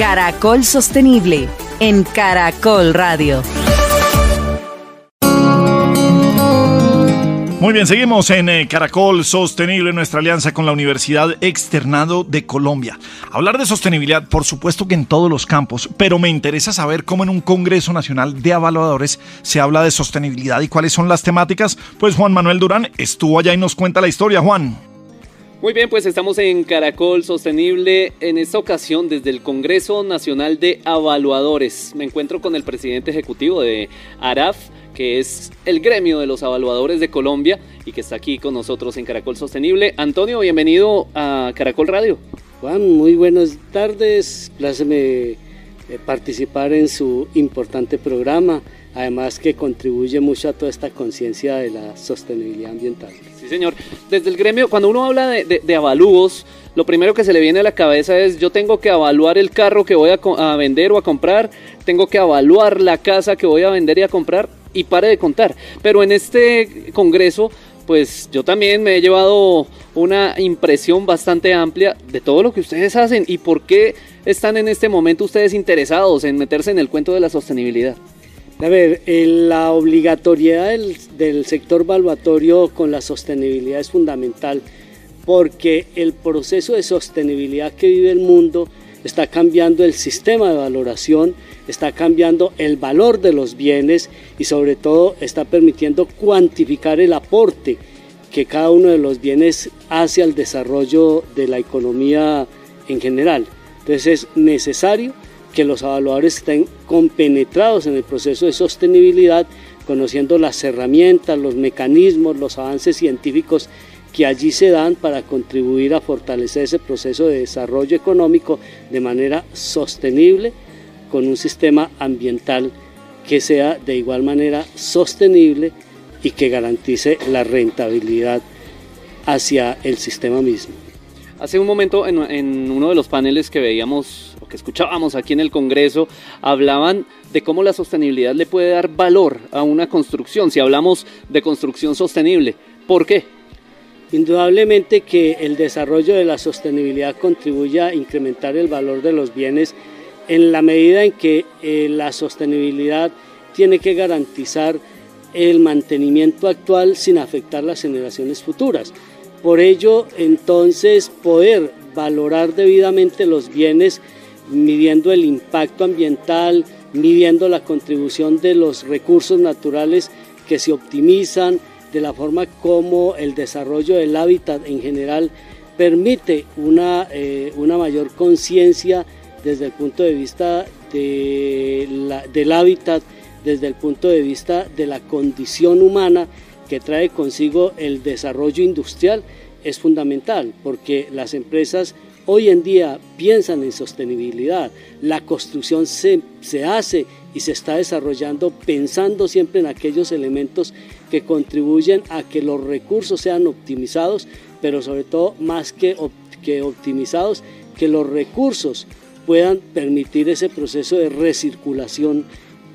Caracol Sostenible en Caracol Radio. Muy bien, seguimos en Caracol Sostenible, nuestra alianza con la Universidad Externado de Colombia. Hablar de sostenibilidad, por supuesto que en todos los campos, pero me interesa saber cómo en un Congreso Nacional de Evaluadores se habla de sostenibilidad y cuáles son las temáticas. Pues Juan Manuel Durán estuvo allá y nos cuenta la historia. Juan. Muy bien, pues estamos en Caracol Sostenible, en esta ocasión desde el Congreso Nacional de Evaluadores. Me encuentro con el presidente ejecutivo de ARAF, que es el gremio de los evaluadores de Colombia y que está aquí con nosotros en Caracol Sostenible. Antonio, bienvenido a Caracol Radio. Juan, muy buenas tardes, pláceme participar en su importante programa, además que contribuye mucho a toda esta conciencia de la sostenibilidad ambiental. Sí, señor. Desde el gremio, cuando uno habla de avalúos, lo primero que se le viene a la cabeza es: yo tengo que evaluar el carro que voy a vender o a comprar, tengo que evaluar la casa que voy a vender y a comprar, y pare de contar. Pero en este congreso, pues yo también me he llevado una impresión bastante amplia de todo lo que ustedes hacen y por qué están en este momento ustedes interesados en meterse en el cuento de la sostenibilidad. A ver, la obligatoriedad del sector evaluatorio con la sostenibilidad es fundamental, porque el proceso de sostenibilidad que vive el mundo está cambiando el sistema de valoración, está cambiando el valor de los bienes y sobre todo está permitiendo cuantificar el aporte que cada uno de los bienes hace al desarrollo de la economía en general. Entonces es necesario que los evaluadores estén compenetrados en el proceso de sostenibilidad, conociendo las herramientas, los mecanismos, los avances científicos que allí se dan para contribuir a fortalecer ese proceso de desarrollo económico de manera sostenible, con un sistema ambiental que sea de igual manera sostenible y que garantice la rentabilidad hacia el sistema mismo. Hace un momento en uno de los paneles que veíamos o que escuchábamos aquí en el Congreso, hablaban de cómo la sostenibilidad le puede dar valor a una construcción, si hablamos de construcción sostenible. ¿Por qué? Indudablemente que el desarrollo de la sostenibilidad contribuye a incrementar el valor de los bienes en la medida en que la sostenibilidad tiene que garantizar el mantenimiento actual sin afectar las generaciones futuras. Por ello, entonces, poder valorar debidamente los bienes, midiendo el impacto ambiental, midiendo la contribución de los recursos naturales que se optimizan, de la forma como el desarrollo del hábitat en general permite una mayor conciencia desde el punto de vista del hábitat, desde el punto de vista de la condición humana que trae consigo el desarrollo industrial, es fundamental, porque las empresas hoy en día piensan en sostenibilidad. La construcción se hace y se está desarrollando pensando siempre en aquellos elementos que contribuyen a que los recursos sean optimizados, pero sobre todo más que optimizados, que los recursos puedan permitir ese proceso de recirculación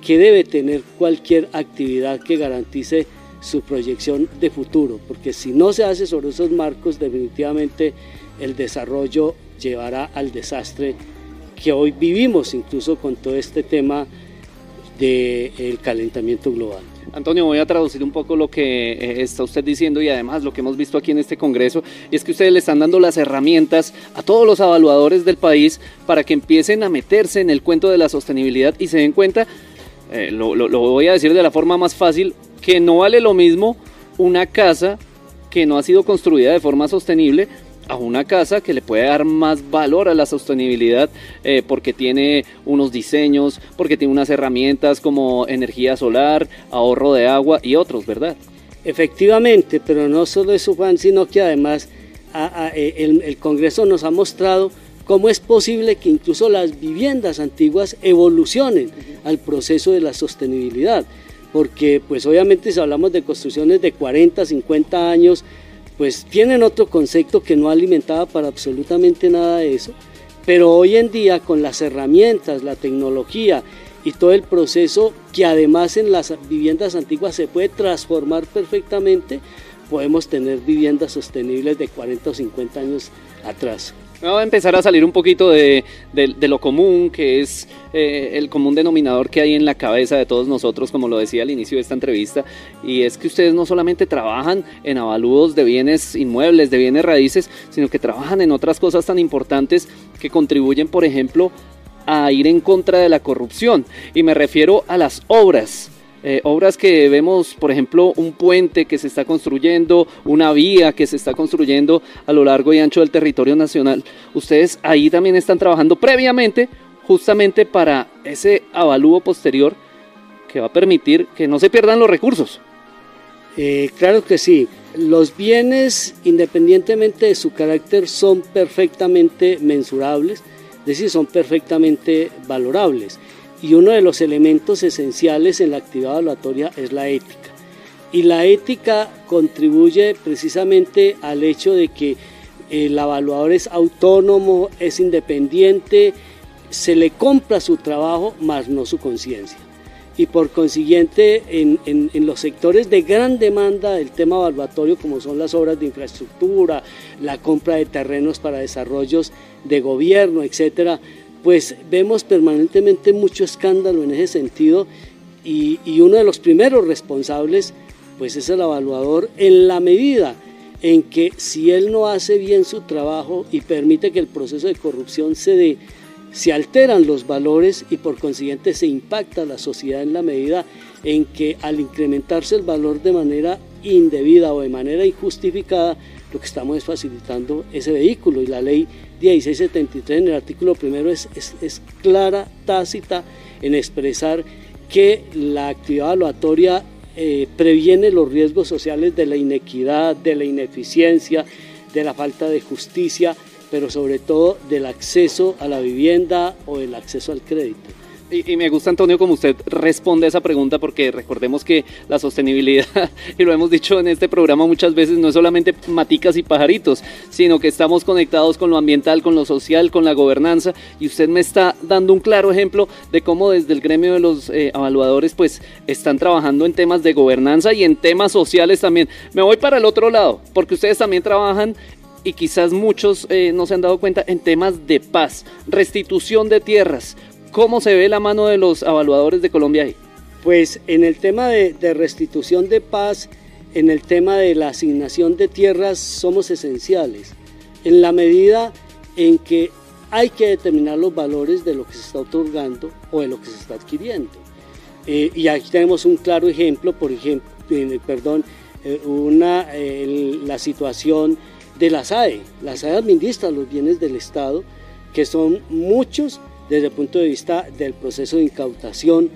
que debe tener cualquier actividad que garantice su proyección de futuro, porque si no se hace sobre esos marcos, definitivamente el desarrollo llevará al desastre que hoy vivimos, incluso con todo este tema del calentamiento global. Antonio, voy a traducir un poco lo que está usted diciendo y además lo que hemos visto aquí en este Congreso, y es que ustedes le están dando las herramientas a todos los evaluadores del país para que empiecen a meterse en el cuento de la sostenibilidad y se den cuenta, lo voy a decir de la forma más fácil, que no vale lo mismo una casa que no ha sido construida de forma sostenible a una casa que le puede dar más valor a la sostenibilidad porque tiene unos diseños, porque tiene unas herramientas como energía solar, ahorro de agua y otros, ¿verdad? Efectivamente, pero no solo eso, Juan, sino que además el Congreso nos ha mostrado cómo es posible que incluso las viviendas antiguas evolucionen al proceso de la sostenibilidad, porque pues obviamente si hablamos de construcciones de 40, 50 años, pues tienen otro concepto que no alimentaba para absolutamente nada de eso, pero hoy en día con las herramientas, la tecnología y todo el proceso que además en las viviendas antiguas se puede transformar perfectamente, podemos tener viviendas sostenibles de 40 o 50 años atrás. Me va a empezar a salir un poquito de lo común, que es el común denominador que hay en la cabeza de todos nosotros, como lo decía al inicio de esta entrevista, y es que ustedes no solamente trabajan en avalúos de bienes inmuebles, de bienes raíces, sino que trabajan en otras cosas tan importantes que contribuyen, por ejemplo, a ir en contra de la corrupción, y me refiero a las obras. Obras que vemos, por ejemplo, un puente que se está construyendo, una vía que se está construyendo a lo largo y ancho del territorio nacional. Ustedes ahí también están trabajando previamente, justamente para ese avalúo posterior que va a permitir que no se pierdan los recursos. Claro que sí. Los bienes, independientemente de su carácter, son perfectamente mensurables, es decir, son perfectamente valorables. Y uno de los elementos esenciales en la actividad evaluatoria es la ética. Y la ética contribuye precisamente al hecho de que el evaluador es autónomo, es independiente, se le compra su trabajo, más no su conciencia. Y por consiguiente, en los sectores de gran demanda del tema evaluatorio, como son las obras de infraestructura, la compra de terrenos para desarrollos de gobierno, etcétera, pues vemos permanentemente mucho escándalo en ese sentido y uno de los primeros responsables pues es el evaluador, en la medida en que si él no hace bien su trabajo y permite que el proceso de corrupción se dé, se alteran los valores y por consiguiente se impacta a la sociedad en la medida en que al incrementarse el valor de manera indebida o de manera injustificada, lo que estamos es facilitando ese vehículo, y la ley 1673 en el artículo primero es clara, tácita en expresar que la actividad evaluatoria previene los riesgos sociales de la inequidad, de la ineficiencia, de la falta de justicia, pero sobre todo del acceso a la vivienda o el acceso al crédito. Y me gusta, Antonio, como usted responde a esa pregunta, porque recordemos que la sostenibilidad, y lo hemos dicho en este programa muchas veces, no es solamente maticas y pajaritos, sino que estamos conectados con lo ambiental, con lo social, con la gobernanza, y usted me está dando un claro ejemplo de cómo desde el gremio de los evaluadores pues están trabajando en temas de gobernanza y en temas sociales también. Me voy para el otro lado, porque ustedes también trabajan, y quizás muchos no se han dado cuenta, en temas de paz, restitución de tierras. ¿Cómo se ve la mano de los evaluadores de Colombia ahí? Pues en el tema de restitución de paz, en el tema de la asignación de tierras somos esenciales, en la medida en que hay que determinar los valores de lo que se está otorgando o de lo que se está adquiriendo. Y aquí tenemos un claro ejemplo, por ejemplo, la situación de la SAE. La SAE administra los bienes del Estado, que son muchos, desde el punto de vista del proceso de incautación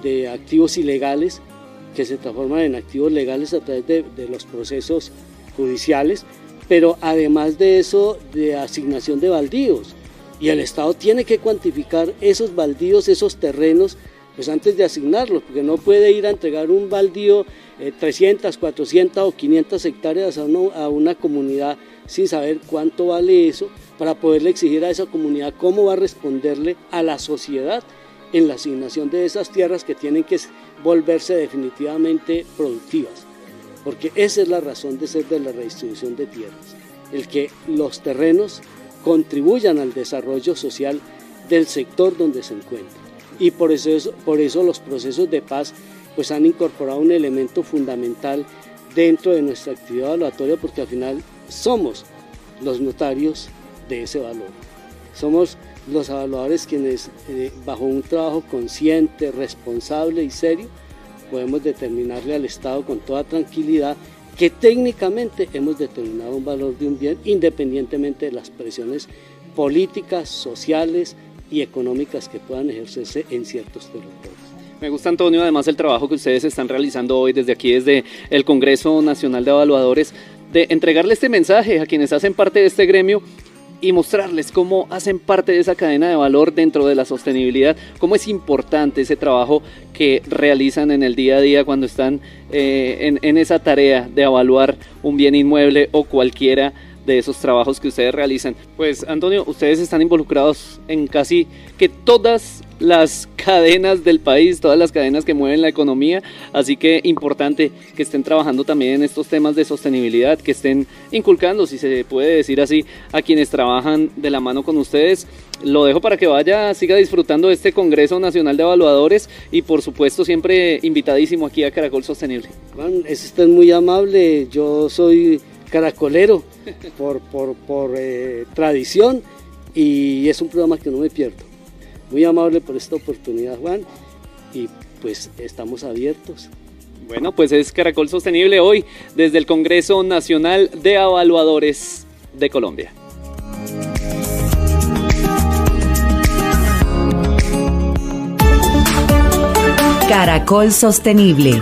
de activos ilegales que se transforman en activos legales a través de los procesos judiciales, pero además de eso, de asignación de baldíos. Y el Estado tiene que cuantificar esos baldíos, esos terrenos, pues antes de asignarlos, porque no puede ir a entregar un baldío 300, 400 o 500 hectáreas a una comunidad sin saber cuánto vale eso, para poderle exigir a esa comunidad cómo va a responderle a la sociedad en la asignación de esas tierras que tienen que volverse definitivamente productivas, porque esa es la razón de ser de la redistribución de tierras, el que los terrenos contribuyan al desarrollo social del sector donde se encuentran. Y por eso los procesos de paz pues han incorporado un elemento fundamental dentro de nuestra actividad evaluatoria, porque al final somos los notarios de ese valor. Somos los evaluadores quienes bajo un trabajo consciente, responsable y serio podemos determinarle al Estado con toda tranquilidad que técnicamente hemos determinado un valor de un bien independientemente de las presiones políticas, sociales y económicas que puedan ejercerse en ciertos territorios. Me gusta, Antonio, además el trabajo que ustedes están realizando hoy desde aquí, desde el Congreso Nacional de Evaluadores, de entregarle este mensaje a quienes hacen parte de este gremio y mostrarles cómo hacen parte de esa cadena de valor dentro de la sostenibilidad, cómo es importante ese trabajo que realizan en el día a día cuando están en esa tarea de evaluar un bien inmueble o cualquiera de esos trabajos que ustedes realizan. Pues Antonio, ustedes están involucrados en casi que todas las cadenas del país, todas las cadenas que mueven la economía, así que importante que estén trabajando también en estos temas de sostenibilidad, que estén inculcando, si se puede decir así, a quienes trabajan de la mano con ustedes. Lo dejo para que vaya, siga disfrutando de este Congreso Nacional de Evaluadores y por supuesto siempre invitadísimo aquí a Caracol Sostenible. Juan, es usted muy amable, yo soy caracolero por tradición y es un programa que no me pierdo. Muy amable por esta oportunidad, Juan, y pues estamos abiertos. Bueno, pues es Caracol Sostenible hoy desde el Congreso Nacional de Evaluadores de Colombia. Caracol Sostenible.